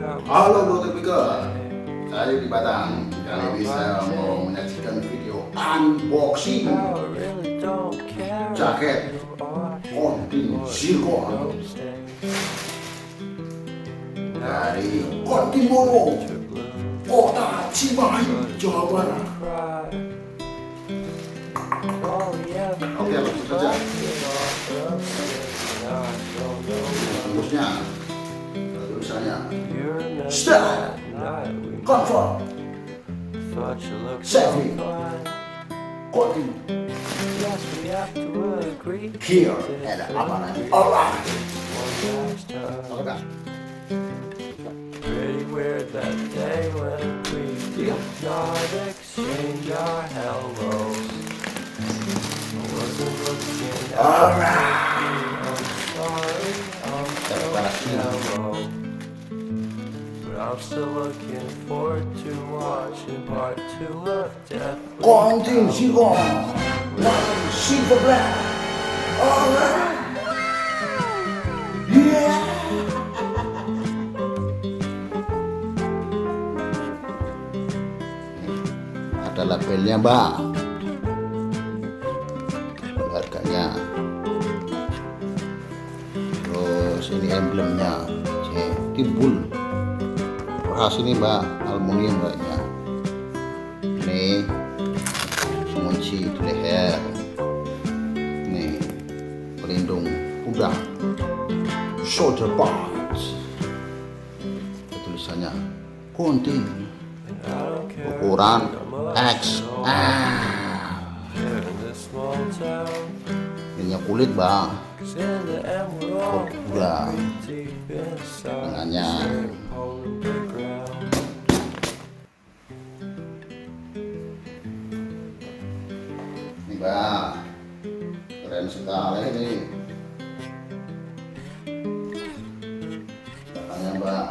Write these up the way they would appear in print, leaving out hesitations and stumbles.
Halo Moto, saya di Batam. Kali ini saya mau menyaksikan video unboxing jaket Contin Zirkon dari Contin Moto, Kota Cimahi, Jawa Barat. Oke, langsung saja. Tembusnya, tulisannya saat, comfort, safety, Contin. Here ada apa lagi? Alright. Oke. Pretty weird that day when we did not exchange our hellos. I wasn't looking at Alright. I'm sorry, I'm so shallow. But I'm still looking forward to watching part 2 of Death. Contin Zirkon, silver black. Alright. Yeah. Ada labelnya, Mbak. Harganya. Terus ini emblemnya, timbul. Khas ini, Mbak, aluminium kayaknya. Ini mengunci di leher. Ini pelindung kuda. Shoulder pads. Tulisannya Contin. Ukuran XL. Ini kulit, Bang. Kuda. Tangannya. Ini, Bang. Keren sekali ini. Belakangnya, Mbak.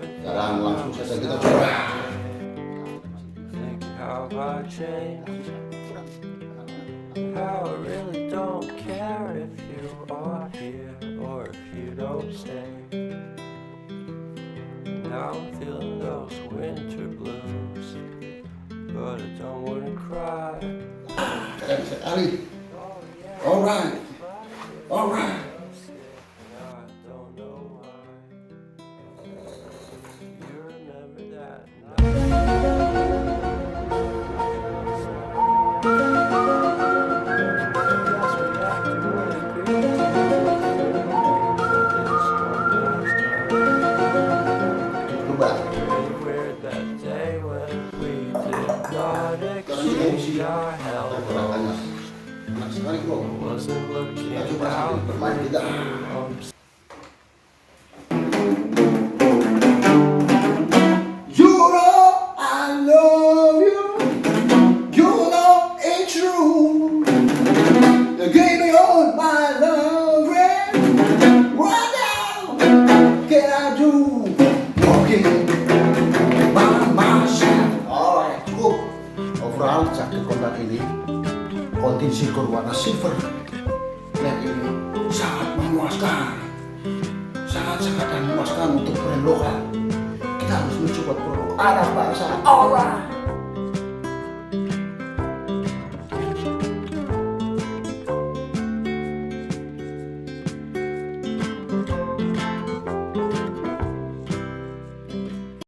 Sekarang langsung saja kita coba. Think how I changed, how I really don't care if you are here or if you don't stay. Now I'm feeling those winter blues, but I don't wanna cry. Keren sekali. Alright. Alright. I don't know why. You remember that Coba. Pretty weird that day when we did not exchange our hellos. Enak sekali, Bro. Wasn't looking Kita coba sambil out bermain kita. You know I love you. You know it's true. You gave me all my love, and what now can I do? Walking by myself. Alright, cukup. Overall, jaket kontak ini Contin Zirkon warna silver. Lihat ini sangat memuaskan, sangat-sangat dan memuaskan untuk brand lokal. Kita harus mencoba produk anak bangsa. Alright.